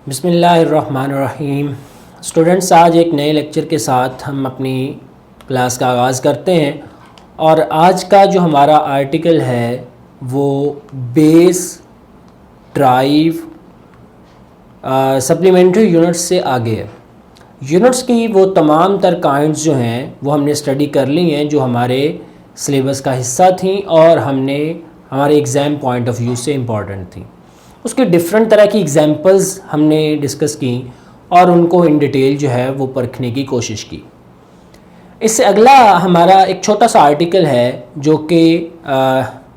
बिस्मिल्लाहिर्रहमानिर्रहीम। स्टूडेंट्स, आज एक नए लेक्चर के साथ हम अपनी क्लास का आगाज़ करते हैं और आज का जो हमारा आर्टिकल है वो बेस ड्राइव सप्लीमेंट्री यूनिट्स से आगे है। यूनिट्स की वो तमाम तर काइंड्स जो हैं वो हमने स्टडी कर ली हैं जो हमारे सिलेबस का हिस्सा थी और हमने हमारे एग्ज़ाम पॉइंट ऑफ व्यू से इम्पॉर्टेंट थी। उसके डिफरेंट तरह की एग्जांपल्स हमने डिस्कस की और उनको इन डिटेल जो है वो परखने की कोशिश की। इससे अगला हमारा एक छोटा सा आर्टिकल है जो कि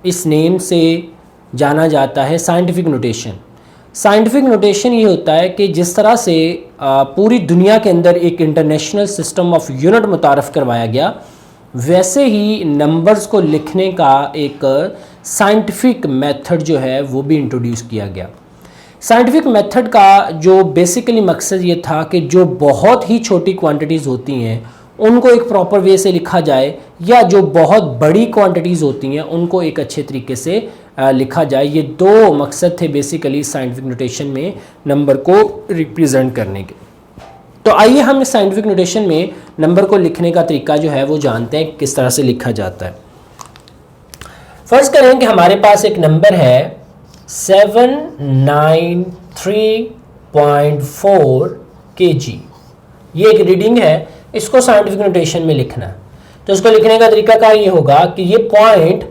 इस नेम से जाना जाता है साइंटिफिक नोटेशन। साइंटिफिक नोटेशन ये होता है कि जिस तरह से पूरी दुनिया के अंदर एक इंटरनेशनल सिस्टम ऑफ यूनिट मुतारफ़ करवाया गया, वैसे ही नंबर्स को लिखने का एक साइंटिफिक मेथड जो है वो भी इंट्रोड्यूस किया गया। साइंटिफिक मेथड का जो बेसिकली मकसद ये था कि जो बहुत ही छोटी क्वांटिटीज़ होती हैं उनको एक प्रॉपर वे से लिखा जाए, या जो बहुत बड़ी क्वांटिटीज़ होती हैं उनको एक अच्छे तरीके से लिखा जाए। ये दो मकसद थे बेसिकली साइंटिफिक नोटेशन में नंबर को रिप्रेजेंट करने के। तो आइए हम इस साइंटिफिक नोटेशन में नंबर को लिखने का तरीका जो है वो जानते हैं किस तरह से लिखा जाता है। फर्ज करें कि हमारे पास एक नंबर है 793.4 kg। ये एक रीडिंग है, इसको साइंटिफिक नोटेशन में लिखना है। तो इसको लिखने का तरीका क्या ये होगा कि ये पॉइंट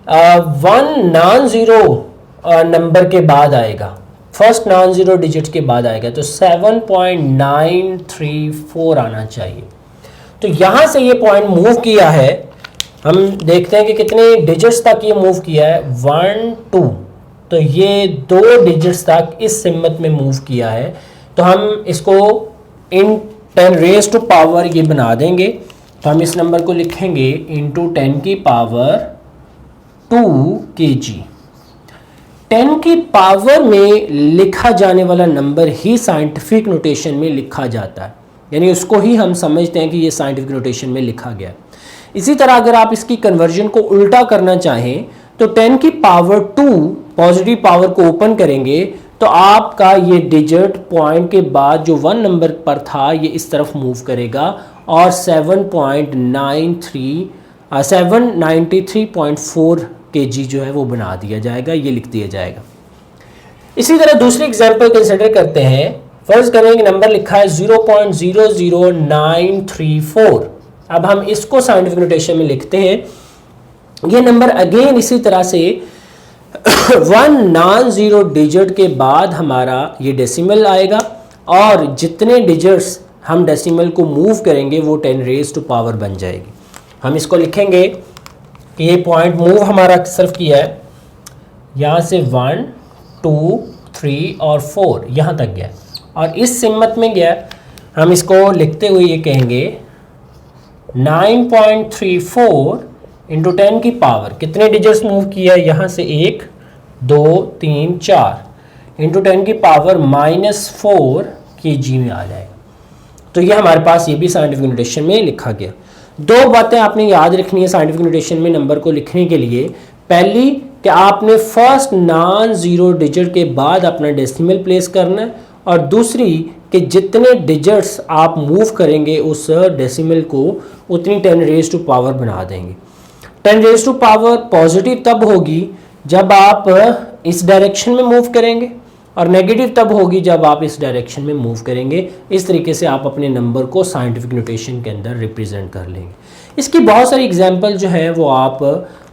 1 नॉन ज़ीरो नंबर के बाद आएगा, फर्स्ट नॉन ज़ीरो डिजिट के बाद आएगा, तो 7.934 आना चाहिए। तो यहाँ से ये पॉइंट मूव किया है, हम देखते हैं कि कितने डिजिट्स तक ये मूव किया है, 1 2, तो ये 2 डिजिट्स तक इस सिमत में मूव किया है। तो हम इसको इन 10 रेज़ टू पावर ये बना देंगे। तो हम इस नंबर को लिखेंगे इंटू 10 की पावर 2 kg। 10 की पावर में लिखा जाने वाला नंबर ही साइंटिफिक नोटेशन में लिखा जाता है, यानी उसको ही हम समझते हैं कि ये साइंटिफिक नोटेशन में लिखा गया। इसी तरह अगर आप इसकी कन्वर्जन को उल्टा करना चाहें तो 10 की पावर 2 पॉजिटिव पावर को ओपन करेंगे तो आपका ये डिजिट पॉइंट के बाद जो 1 नंबर पर था ये इस तरफ मूव करेगा और 793.4 kg जो है वो बना दिया जाएगा, ये लिख दिया जाएगा। इसी तरह दूसरी एग्जांपल कंसिडर करते हैं। फर्ज करें कि नंबर लिखा है 0.00934। अब हम इसको साइंटिफिक नोटेशन में लिखते हैं। ये नंबर अगेन इसी तरह से 1 नॉन ज़ीरो डिजिट के बाद हमारा ये डेसिमल आएगा और जितने डिजिट्स हम डेसिमल को मूव करेंगे वो 10 रेज़ टू पावर बन जाएगी। हम इसको लिखेंगे कि ये पॉइंट मूव हमारा सिर्फ किया है, यहाँ से 1 2 3 और 4 यहाँ तक गया और इस सिमत में गया। हम इसको लिखते हुए ये कहेंगे 9.34 इंटू 10 की पावर, कितने डिजिट्स मूव किया है, यहाँ से 1 2 3 4 इंटू 10 की पावर -4 kg में आ जाएगा। तो ये हमारे पास ये भी साइंटिफिक नोटेशन में लिखा गया। दो बातें आपने याद रखनी है साइंटिफिक नोटेशन में नंबर को लिखने के लिए। पहली कि आपने फर्स्ट नॉन ज़ीरो डिजिट के बाद अपना डेसिमल प्लेस करना है, और दूसरी कि जितने डिजिट्स आप मूव करेंगे उस डेसिमल को उतनी 10 रेज़ टू पावर बना देंगे। 10 रेज़ टू पावर पॉजिटिव तब होगी जब आप इस डायरेक्शन में मूव करेंगे और नेगेटिव तब होगी जब आप इस डायरेक्शन में मूव करेंगे। इस तरीके से आप अपने नंबर को साइंटिफिक नोटेशन के अंदर रिप्रेजेंट कर लेंगे। इसकी बहुत सारी एग्जांपल जो है वो आप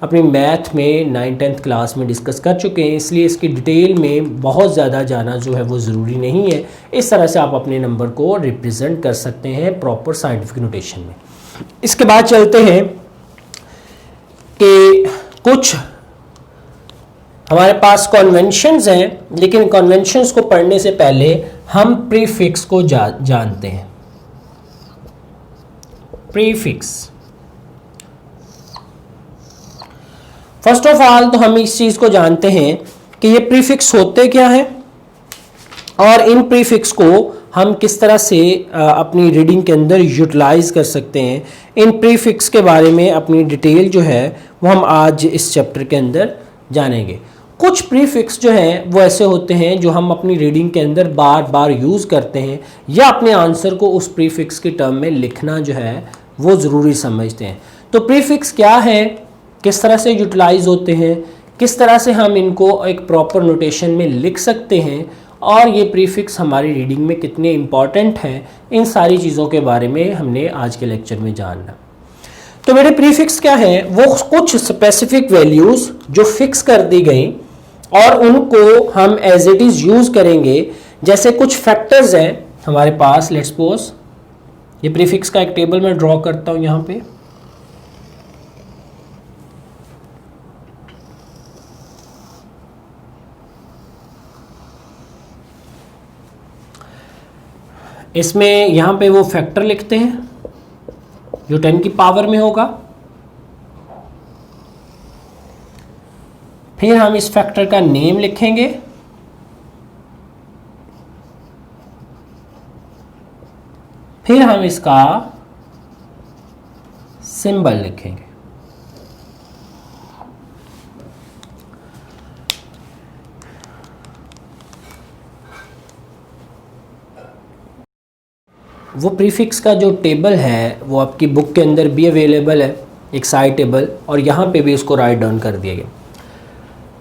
अपनी मैथ में 9th-10th क्लास में डिस्कस कर चुके हैं, इसलिए इसकी डिटेल में बहुत ज़्यादा जाना जो है वो ज़रूरी नहीं है। इस तरह से आप अपने नंबर को रिप्रेजेंट कर सकते हैं प्रॉपर साइंटिफिक नोटेशन में। इसके बाद चलते हैं कि कुछ हमारे पास कन्वेंशंस हैं, लेकिन कन्वेंशंस को पढ़ने से पहले हम प्रीफिक्स को जानते हैं। प्रीफिक्स, फर्स्ट ऑफ ऑल तो हम इस चीज़ को जानते हैं कि ये प्रीफिक्स होते क्या हैं और इन प्रीफिक्स को हम किस तरह से अपनी रीडिंग के अंदर यूटिलाइज कर सकते हैं। इन प्रीफिक्स के बारे में अपनी डिटेल जो है वो हम आज इस चैप्टर के अंदर जानेंगे। कुछ प्रीफिक्स जो हैं वो ऐसे होते हैं जो हम अपनी रीडिंग के अंदर बार बार यूज़ करते हैं या अपने आंसर को उस प्रीफिक्स के टर्म में लिखना जो है वो ज़रूरी समझते हैं। तो प्रीफिक्स क्या है, किस तरह से यूटिलाइज होते हैं, किस तरह से हम इनको एक प्रॉपर नोटेशन में लिख सकते हैं और ये प्रीफिक्स हमारी रीडिंग में कितने इम्पॉर्टेंट हैं, इन सारी चीज़ों के बारे में हमने आज के लेक्चर में जानना। तो मेरे प्रीफिक्स क्या हैं, वो कुछ स्पेसिफिक वैल्यूज़ जो फिक्स कर दी गई और उनको हम एज इट इज़ यूज़ करेंगे। जैसे कुछ फैक्टर्स हैं हमारे पास, लेट्स सपोज ये प्रीफिक्स का एक टेबल मैं ड्रॉ करता हूँ यहाँ पे। इसमें यहाँ पे वो फैक्टर लिखते हैं जो 10 की पावर में होगा, फिर हम इस फैक्टर का नेम लिखेंगे, फिर हम इसका सिंबल लिखेंगे। वो प्रीफिक्स का जो टेबल है वो आपकी बुक के अंदर भी अवेलेबल है, एक साइड टेबल, और यहाँ पे भी इसको राइट डाउन कर दिया गया।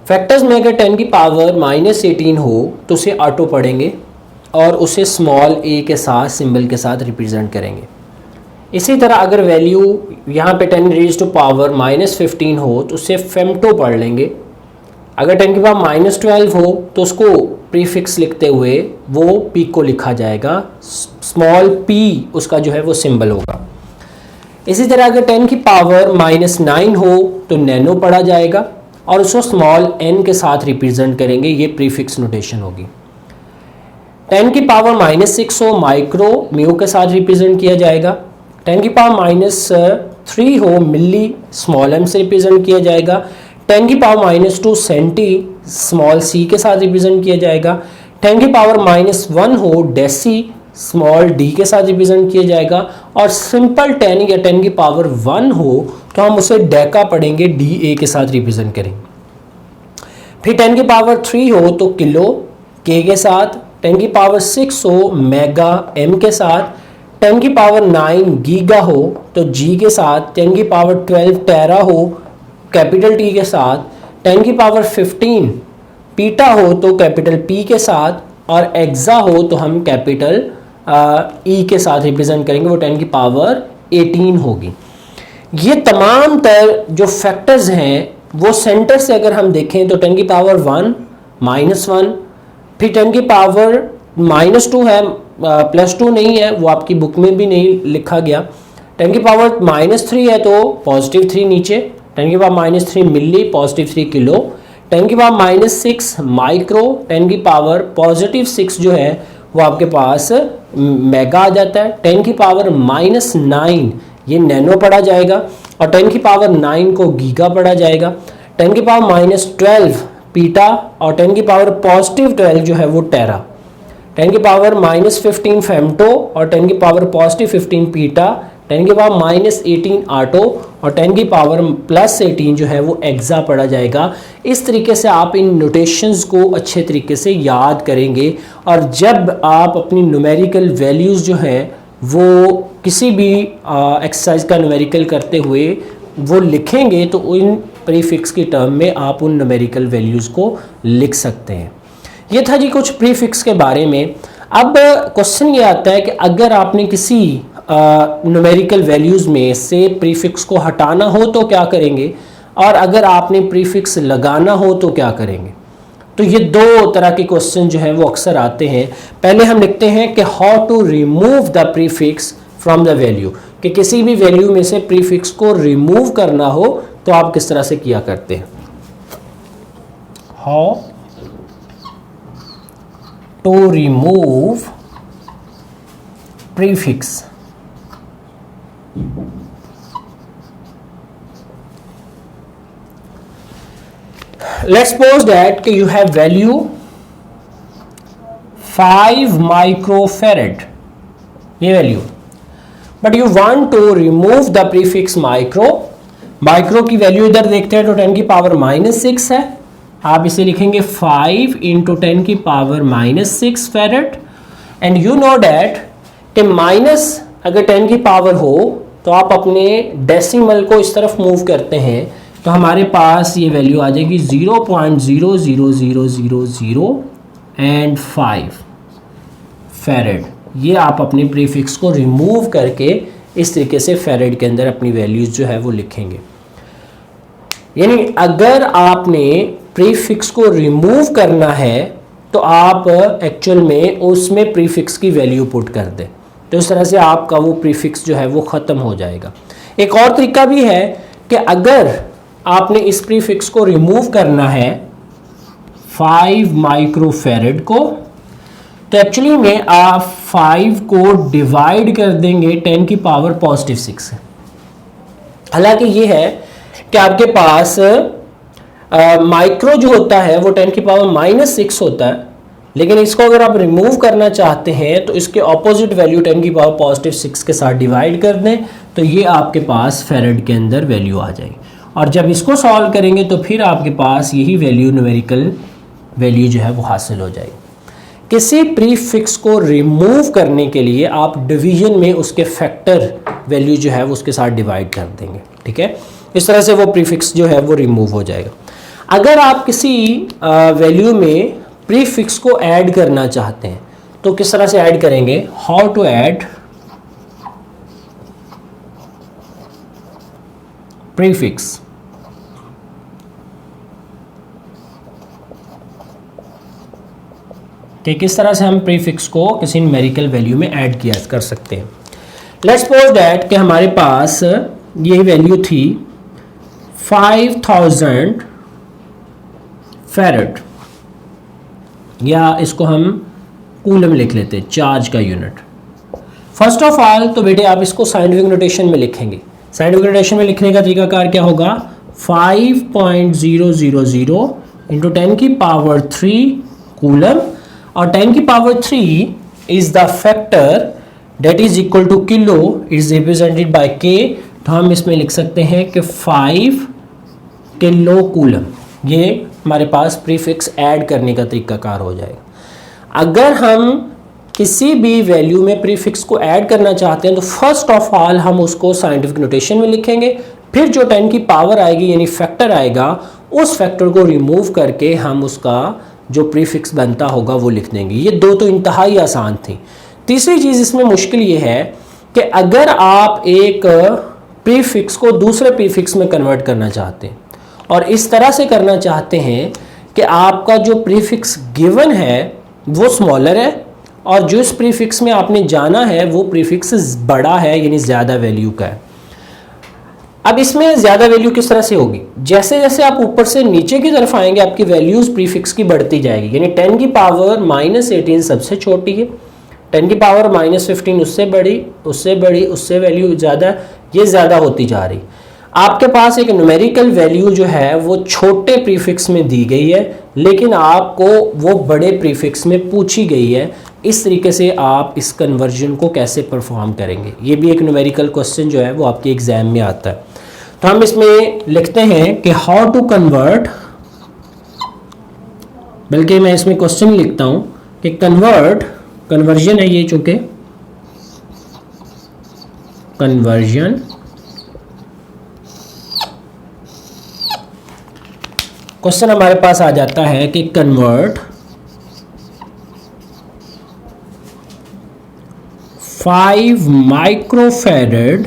फैक्टर्स में अगर 10 की पावर -18 हो तो उसे ऑटो पढ़ेंगे और उसे स्मॉल a के साथ सिंबल के साथ रिप्रेजेंट करेंगे। इसी तरह अगर वैल्यू यहाँ पे 10 रेज़ टू पावर -15 हो तो उसे फेम्टो पढ़ लेंगे। अगर 10 की पावर -12 हो तो उसको प्रीफिक्स लिखते हुए वो p को लिखा जाएगा, स्मॉल p उसका जो है वो सिंबल होगा। इसी तरह अगर 10 की पावर -9 हो तो नैनो पढ़ा जाएगा और उसको स्मॉल n के साथ रिप्रेजेंट करेंगे, ये प्रीफिक्स नोटेशन होगी। 10 की पावर -6 हो माइक्रो म्यू के साथ रिप्रेजेंट किया जाएगा। 10 की पावर -3 हो मिली स्मॉल m से रिप्रेजेंट किया जाएगा। 10 की पावर -2 सेंटी स्मॉल c के साथ रिप्रेजेंट किया जाएगा। 10 की पावर -1 हो डेसी स्मॉल d के साथ रिप्रेजेंट किया जाएगा। और सिंपल 10 या 10 की पावर 1 हो तो हम उसे डेका पढ़ेंगे, da के साथ रिप्रेजेंट करेंगे। फिर 10 की पावर 3 हो तो किलो k के साथ। 10 की पावर 6 हो मेगा m के साथ। 10 की पावर 9 गीगा हो तो g के साथ। 10 की पावर 12 टेरा हो कैपिटल T के साथ। 10 की पावर 15 पीटा हो तो कैपिटल P के साथ, और एक्सा हो तो हम कैपिटल E के साथ रिप्रेजेंट करेंगे, वो 10 की पावर 18 होगी। ये तमाम तर जो फैक्टर्स हैं वो सेंटर से अगर हम देखें तो 10 की पावर 1 -1, फिर 10 की पावर -2 है, +2 नहीं है, वो आपकी बुक में भी नहीं लिखा गया। 10 की पावर -3 है तो +3 नीचे। 10 की पावर -3 मिली, +3 किलो। 10 की पावर -6 माइक्रो। 10 की पावर +6 जो है वो आपके पास मेगा आ जाता है। 10 की पावर -9 ये नैनो पढ़ा जाएगा, और 10 की पावर 9 को गीगा पढ़ा जाएगा। 10 की पावर -12 पीटा, और 10 की पावर +12 जो है वो टेरा। 10 की पावर -15 फेम्टो, और 10 की पावर +15 पीटा। 10 की पावर -18 आटो, और 10 की पावर +18 जो है वो एक्सा पढ़ा जाएगा। इस तरीके से आप इन नोटेशंस को अच्छे तरीके से याद करेंगे, और जब आप अपनी न्यूमेरिकल वैल्यूज़ जो है वो किसी भी एक्सरसाइज का न्यूमेरिकल करते हुए वो लिखेंगे तो इन प्रीफिक्स की टर्म में आप उन न्यूमेरिकल वैल्यूज़ को लिख सकते हैं। ये था जी कुछ प्रीफिक्स के बारे में। अब क्वेश्चन ये आता है कि अगर आपने किसी न्यूमेरिकल वैल्यूज़ में से प्रीफिक्स को हटाना हो तो क्या करेंगे, और अगर आपने प्रीफिक्स लगाना हो तो क्या करेंगे। तो ये दो तरह के क्वेश्चन जो हैं वो अक्सर आते हैं। पहले हम लिखते हैं कि how to remove the prefix from the value, कि किसी भी वैल्यू में से प्रीफिक्स को रिमूव करना हो तो आप किस तरह से किया करते हैं। How to remove prefix. Let's suppose that you have value 5 microfarad, ये वैल्यू, but you want to remove the prefix micro. Micro की वैल्यू इधर देखते हैं तो 10 की पावर -6 है, आप इसे लिखेंगे 5 इंटू 10 की power -6 फेरेड। And you know that कि माइनस अगर 10 की पावर हो तो आप अपने डेसिमल को इस तरफ मूव करते हैं तो हमारे पास ये वैल्यू आ जाएगी 0.00005 फेरेड। ये आप अपने प्रीफिक्स को रिमूव करके इस तरीके से फेरेड के अंदर अपनी वैल्यूज़ जो है वो लिखेंगे। यानी अगर आपने प्रीफिक्स को रिमूव करना है तो आप एक्चुअल में उसमें प्रीफिक्स की वैल्यू पुट कर दें, तो इस तरह से आपका वो प्रीफिक्स जो है वो ख़त्म हो जाएगा। एक और तरीका भी है कि अगर आपने इस प्रीफिक्स को रिमूव करना है 5 माइक्रोफेरेड को, तो एक्चुअली में आप 5 को डिवाइड कर देंगे 10 की पावर +6 से। हालांकि ये है कि आपके पास माइक्रो जो होता है वो 10 की पावर -6 होता है, लेकिन इसको अगर आप रिमूव करना चाहते हैं तो इसके ऑपोजिट वैल्यू 10 की पावर +6 के साथ डिवाइड कर दें, तो ये आपके पास फेरेड के अंदर वैल्यू आ जाएगी। और जब इसको सॉल्व करेंगे तो फिर आपके पास यही वैल्यू न्यूमेरिकल वैल्यू जो है वो हासिल हो जाएगी। किसी प्रीफिक्स को रिमूव करने के लिए आप डिवीजन में उसके फैक्टर वैल्यू जो है वो उसके साथ डिवाइड कर देंगे, ठीक है। इस तरह से वो प्रीफिक्स जो है वो रिमूव हो जाएगा। अगर आप किसी वैल्यू में प्रीफिक्स को ऐड करना चाहते हैं तो किस तरह से ऐड करेंगे? How to add prefix. कि किस तरह से हम प्रीफिक्स को किसी न्यूमेरिकल वैल्यू में ऐड किया कर सकते हैं। लेट्स सपोज दैट कि हमारे पास ये वैल्यू थी 5000 फेरेड, या इसको हम कूलम लिख लेते हैं, चार्ज का यूनिट। फर्स्ट ऑफ ऑल तो बेटे आप इसको साइंटिफिक नोटेशन में लिखेंगे। साइंटिफिक नोटेशन में लिखने का तरीकाकार क्या होगा? 5.000 इंटू 10 की पावर 3 कूलम, और 10 की power 3 is the factor that is equal two kilo, is represented by के। तो हम इसमें लिख सकते हैं कि 5 किलो कूलम। ये हमारे पास प्रीफिक्स ऐड करने का तरीकाकार हो जाएगा। अगर हम किसी भी वैल्यू में प्रीफिक्स को ऐड करना चाहते हैं तो फर्स्ट ऑफ ऑल हम उसको साइंटिफिक नोटेशन में लिखेंगे, फिर जो 10 की पावर आएगी यानी फैक्टर आएगा, उस फैक्टर को रिमूव करके हम उसका जो प्रीफिक्स बनता होगा वो लिख देंगे। ये दो तो इंतहाई आसान थी। तीसरी चीज़ इसमें मुश्किल ये है कि अगर आप एक प्रीफिक्स को दूसरे प्रीफिक्स में कन्वर्ट करना चाहते हैं और इस तरह से करना चाहते हैं कि आपका जो प्रीफिक्स गिवन है वो स्मॉलर है और जो इस प्रीफिक्स में आपने जाना है वो प्रीफिक्स बड़ा है यानी ज़्यादा वैल्यू का है। अब इसमें ज़्यादा वैल्यू किस तरह से होगी? जैसे जैसे आप ऊपर से नीचे की तरफ आएंगे आपकी वैल्यूज़ प्रीफिक्स की बढ़ती जाएगी, यानी 10 की पावर -18 सबसे छोटी है, 10 की पावर -15 उससे बड़ी, उससे बड़ी, उससे वैल्यू ज़्यादा, ये ज़्यादा होती जा रही। आपके पास एक न्यूमेरिकल वैल्यू जो है वो छोटे प्रीफिक्स में दी गई है, लेकिन आपको वो बड़े प्रीफिक्स में पूछी गई है। इस तरीके से आप इस कन्वर्जन को कैसे परफॉर्म करेंगे, ये भी एक न्यूमेरिकल क्वेश्चन जो है वो आपके एग्जाम में आता है। तो हम इसमें लिखते हैं कि हाउ टू कन्वर्ट, बल्कि मैं इसमें क्वेश्चन लिखता हूं कि कन्वर्जन है ये, चूंकि कन्वर्जन क्वेश्चन हमारे पास आ जाता है कि कन्वर्ट 5 माइक्रोफेरेड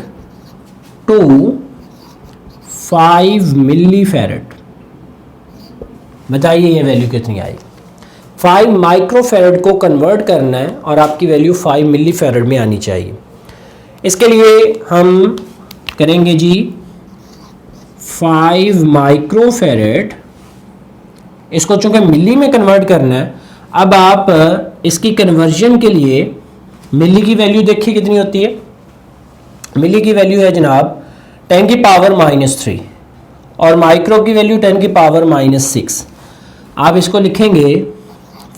टू 5 मिलीफेरेड। बताइए ये वैल्यू कितनी आएगी? 5 माइक्रोफेरेड को कन्वर्ट करना है और आपकी वैल्यू 5 मिलीफेरेड में आनी चाहिए। इसके लिए हम करेंगे जी 5 माइक्रोफेरेड, इसको चूंकि मिली में कन्वर्ट करना है। अब आप इसकी कन्वर्जन के लिए मिली की वैल्यू देखिए कितनी होती है। मिली की वैल्यू है जनाब 10 की पावर -3 और माइक्रो की वैल्यू 10 की पावर -6। आप इसको लिखेंगे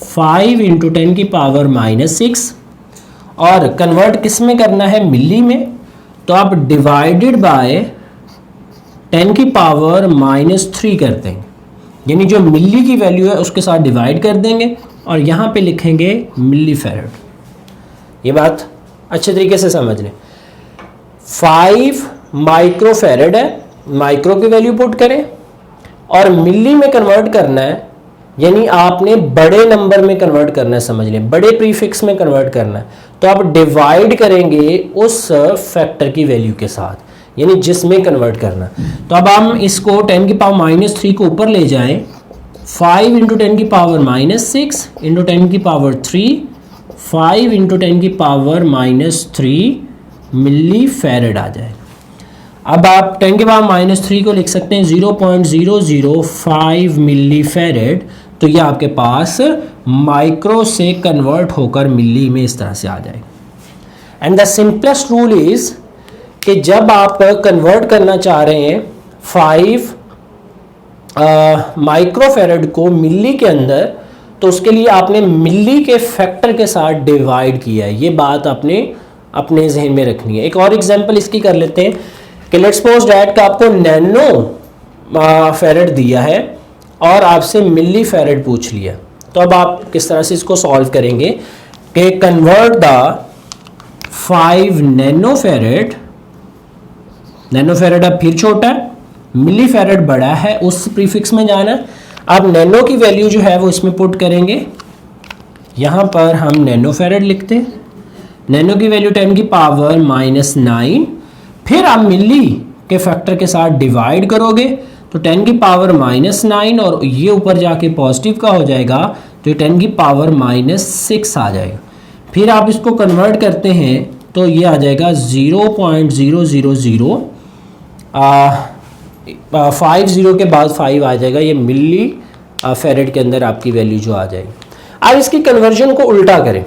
5 इंटू 10 की पावर -6 और कन्वर्ट किस में करना है? मिली में। तो आप डिवाइडेड बाय 10 की पावर -3 कर देंगे। यानी जो मिली की वैल्यू है उसके साथ डिवाइड कर देंगे और यहाँ पे लिखेंगे मिली फेरेड। ये बात अच्छे तरीके से समझ लें। 5 माइक्रो फेरेड है, माइक्रो की वैल्यू पुट करें और मिली में कन्वर्ट करना है, यानी आपने बड़े नंबर में कन्वर्ट करना है, समझ लें बड़े प्रीफिक्स में कन्वर्ट करना है। तो आप डिवाइड करेंगे उस फैक्टर की वैल्यू के साथ, यानी जिसमें कन्वर्ट करना। तो अब हम इसको 10 की पावर -3 को ऊपर ले जाएं, 5 × 10 की पावर -6 × 10 की पावर 3, 5 × 10 की पावर -3 मिली फेरेड आ जाएगा। अब आप 10 की पावर -3 को लिख सकते हैं 0.005 मिली फेरेड। तो ये आपके पास माइक्रो से कन्वर्ट होकर मिली में इस तरह से आ जाएगा। And the simplest rule is कि जब आप कन्वर्ट करना चाह रहे हैं 5 माइक्रो फेरेड को मिली के अंदर, तो उसके लिए आपने मिली के फैक्टर के साथ डिवाइड किया है। ये बात आपने अपने जहन में रखनी है। एक और एग्जांपल इसकी कर लेते हैं कि लेट्स सपोज दैट का आपको नैनो फेरेड दिया है और आपसे मिली फेरेड पूछ लिया। तो अब आप किस तरह से इसको सॉल्व करेंगे कि कन्वर्ट द 5 नैनो फेरेड अब फिर छोटा है, मिली फेरेड बड़ा है, उस प्रीफिक्स में जाना है। अब नैनो की वैल्यू जो है वो इसमें पुट करेंगे, यहाँ पर हम नैनो फेरेड लिखते हैं, नैनो की वैल्यू 10 की पावर -9, फिर आप मिली के फैक्टर के साथ डिवाइड करोगे तो 10 की पावर -9 और ये ऊपर जाके पॉजिटिव का हो जाएगा तो 10 की पावर -6 आ जाएगा। फिर आप इसको कन्वर्ट करते हैं तो ये आ जाएगा 0.000 50 के बाद 5 आ जाएगा, ये मिली फेरेड के अंदर आपकी वैल्यू जो आ जाएगी। अब इसकी कन्वर्जन को उल्टा करें,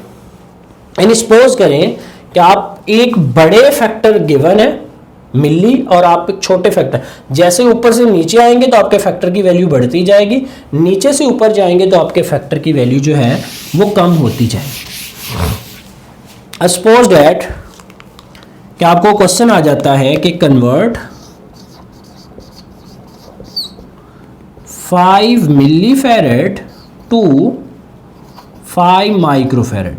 यानी सपोज करें कि आप एक बड़े फैक्टर गिवन है मिली और आप एक छोटे फैक्टर, जैसे ऊपर से नीचे आएंगे तो आपके फैक्टर की वैल्यू बढ़ती जाएगी, नीचे से ऊपर जाएंगे तो आपके फैक्टर की वैल्यू जो है वो कम होती जाएगी। सपोज दैट कि आपको क्वेश्चन आ जाता है कि convert 5 milli farad to 5 micro farad.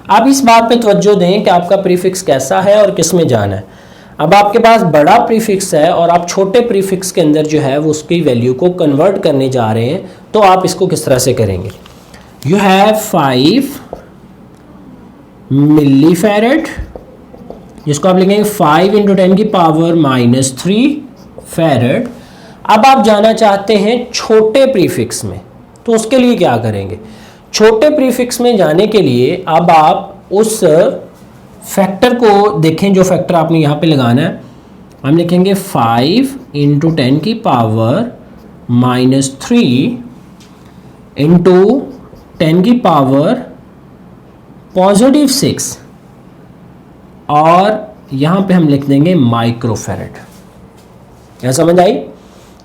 आप इस बात पे तवज्जो दें कि आपका प्रीफिक्स कैसा है और किस में जाना है। अब आपके पास बड़ा प्रीफिक्स है और आप छोटे प्रीफिक्स के अंदर जो है वो उसकी वैल्यू को कन्वर्ट करने जा रहे हैं, तो आप इसको किस तरह से करेंगे। यू हैव 5 मिली फेरेड, जिसको आप लिखेंगे 5 × 10 की पावर -3 फेरेड। अब आप जाना चाहते हैं छोटे प्रीफिक्स में, तो उसके लिए क्या करेंगे। छोटे प्रीफिक्स में जाने के लिए अब आप उस फैक्टर को देखें, जो फैक्टर आपने यहाँ पे लगाना है। हम लिखेंगे 5 × 10 की पावर -3 × 10 की पावर +6 और यहाँ पे हम लिख देंगे माइक्रो फेरेड। क्या समझ आई।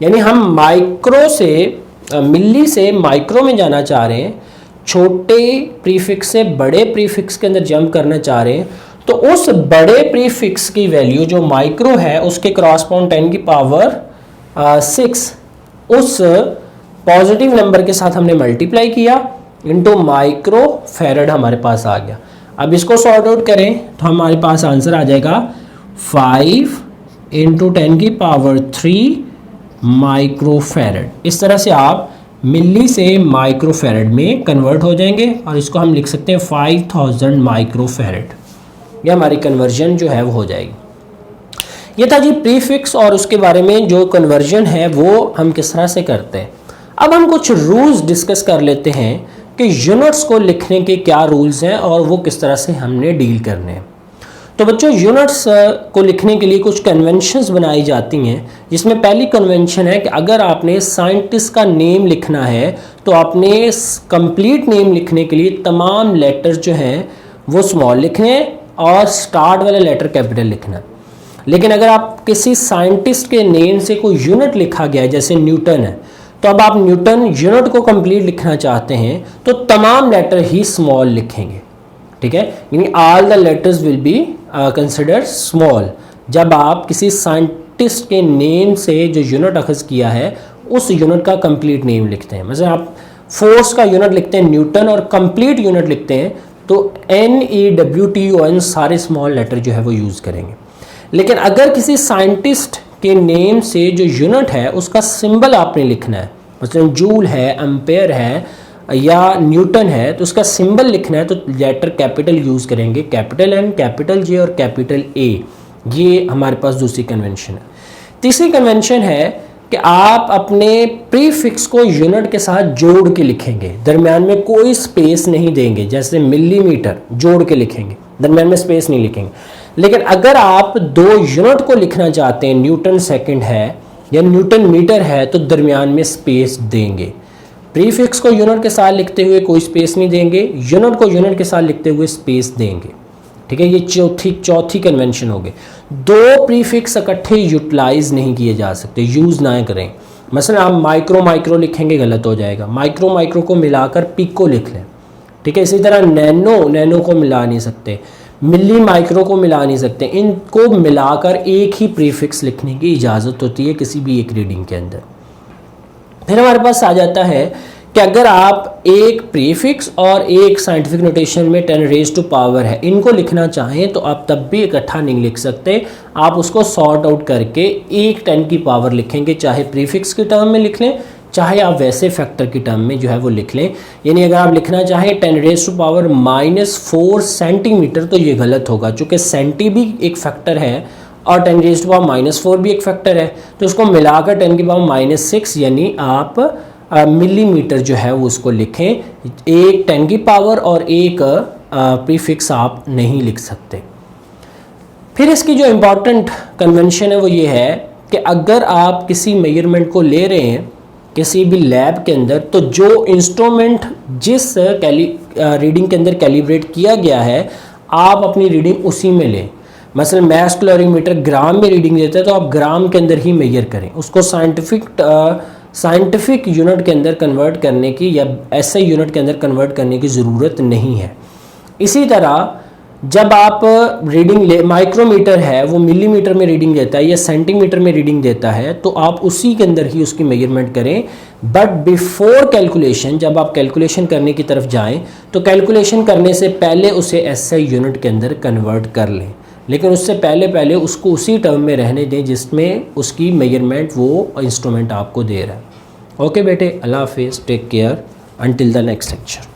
यानी हम माइक्रो से मिली से माइक्रो में जाना चाह रहे हैं, छोटे प्रीफिक्स से बड़े प्रीफिक्स के अंदर जंप करना चाह रहे हैं, तो उस बड़े प्रीफिक्स की वैल्यू जो माइक्रो है उसके क्रॉसपॉन्ड 10 की पावर 6 उस पॉजिटिव नंबर के साथ हमने मल्टीप्लाई किया इनटू माइक्रो फेरेड हमारे पास आ गया। अब इसको सॉर्ट आउट करें तो हमारे पास आंसर आ जाएगा 5 × 10 की पावर 3 माइक्रो फेरेड। इस तरह से आप मिली से माइक्रो फेरेड में कन्वर्ट हो जाएंगे और इसको हम लिख सकते हैं 5000 माइक्रो फेरेड। ये हमारी कन्वर्जन जो है वो हो जाएगी। ये था जी प्रीफिक्स और उसके बारे में जो कन्वर्जन है वो हम किस तरह से करते हैं। अब हम कुछ रूल्स डिस्कस कर लेते हैं कि यूनिट्स को लिखने के क्या रूल्स हैं और वो किस तरह से हमने डील करने हैं। तो बच्चों यूनिट्स को लिखने के लिए कुछ कन्वेंशंस बनाई जाती हैं, जिसमें पहली कन्वेंशन है कि अगर आपने साइंटिस्ट का नेम लिखना है तो आपने कंप्लीट नेम लिखने के लिए तमाम लेटर्स जो हैं वो स्मॉल लिखने हैं और स्टार्ट वाला लेटर कैपिटल लिखना है। लेकिन अगर आप किसी साइंटिस्ट के नेम से कोई यूनिट लिखा गया है, जैसे न्यूटन है, तो अब आप न्यूटन यूनिट को कंप्लीट लिखना चाहते हैं तो तमाम लेटर ही स्मॉल लिखेंगे। ठीक है, यानी all the letters will be consider small. जब आप किसी साइंटिस्ट के नेम से जो यूनिट अखज़ किया है उस यूनिट का कंप्लीट नेम लिखते हैं। मतलब आप फोर्स का यूनिट लिखते हैं न्यूटन और कंप्लीट यूनिट लिखते हैं तो NEWTON सारे स्मॉल लेटर जो है वो यूज़ करेंगे। लेकिन अगर किसी साइंटिस्ट के नेम से जो यूनिट है उसका सिंबल आपने लिखना है, मतलब जूल है, एम्पेयर है या न्यूटन है, तो उसका सिंबल लिखना है तो लेटर कैपिटल यूज़ करेंगे, कैपिटल N, कैपिटल J और कैपिटल A। ये हमारे पास दूसरी कन्वेंशन है। तीसरी कन्वेंशन है कि आप अपने प्रीफिक्स को यूनिट के साथ जोड़ के लिखेंगे, दरमियान में कोई स्पेस नहीं देंगे। जैसे मिलीमीटर जोड़ के लिखेंगे, दरमियान में स्पेस नहीं लिखेंगे। लेकिन अगर आप दो यूनिट को लिखना चाहते हैं, न्यूटन सेकंड है या न्यूटन मीटर है, तो दरमियान में स्पेस देंगे। प्रीफिक्स को यूनिट के साथ लिखते हुए कोई स्पेस नहीं देंगे, यूनिट को यूनिट के साथ लिखते हुए स्पेस देंगे। ठीक है, ये चौथी कन्वेंशन हो गई। दो प्रीफिक्स इकट्ठे यूटिलाइज नहीं किए जा सकते, यूज़ ना करें। मसलन आप माइक्रो लिखेंगे, गलत हो जाएगा। माइक्रो को मिलाकर पिको लिख लें। ठीक है, इसी तरह नैनो को मिला नहीं सकते, मिली माइक्रो को मिला नहीं सकते। इनको मिलाकर एक ही प्रीफिक्स लिखने की इजाज़त होती है किसी भी एक रीडिंग के अंदर। फिर हमारे पास आ जाता है कि अगर आप एक प्रीफिक्स और एक साइंटिफिक नोटेशन में 10 रेज़ टू पावर है, इनको लिखना चाहें तो आप तब भी इकट्ठा नहीं लिख सकते। आप उसको सॉर्ट आउट करके एक 10 की पावर लिखेंगे, चाहे प्रीफिक्स के टर्म में लिख लें, चाहे आप वैसे फैक्टर की टर्म में जो है वो लिख लें। यानी अगर आप लिखना चाहें 10 रेज़ टू पावर -4 सेंटीमीटर तो ये गलत होगा, चूँकि सेंटी भी एक फैक्टर है और 10 रेज़ टू पावर -4 भी एक फैक्टर है, तो उसको मिलाकर 10 की पावर -6 यानी आप मिलीमीटर जो है वो उसको लिखें। एक 10 की पावर और एक प्रीफिक्स आप नहीं लिख सकते। फिर इसकी जो इम्पॉर्टेंट कन्वेंशन है वो ये है कि अगर आप किसी मेजरमेंट को ले रहे हैं किसी भी लैब के अंदर, तो जो इंस्ट्रूमेंट जिस रीडिंग के अंदर कैलिब्रेट किया गया है आप अपनी रीडिंग उसी में लें। मसलन मास कैलोरीमीटर ग्राम में रीडिंग देता है तो आप ग्राम के अंदर ही मेजर करें, उसको साइंटिफिक यूनिट के अंदर कन्वर्ट करने की या ऐसे यूनिट के अंदर कन्वर्ट करने की ज़रूरत नहीं है। इसी तरह जब आप रीडिंग माइक्रोमीटर है वो मिलीमीटर में रीडिंग देता है या सेंटीमीटर में रीडिंग देता है, तो आप उसी के अंदर ही उसकी मेजरमेंट करें। बट बिफोर कैलकुलेशन, जब आप कैलकुलेशन करने की तरफ जाएं तो कैलकुलेशन करने से पहले उसे एसआई यूनिट के अंदर कन्वर्ट कर लें, लेकिन उससे पहले उसको उसी टर्म में रहने दें जिसमें उसकी मेजरमेंट वो इंस्ट्रूमेंट आपको दे रहा है। ओके बेटे, अल्लाह हाफिज़, take care, until the next lecture.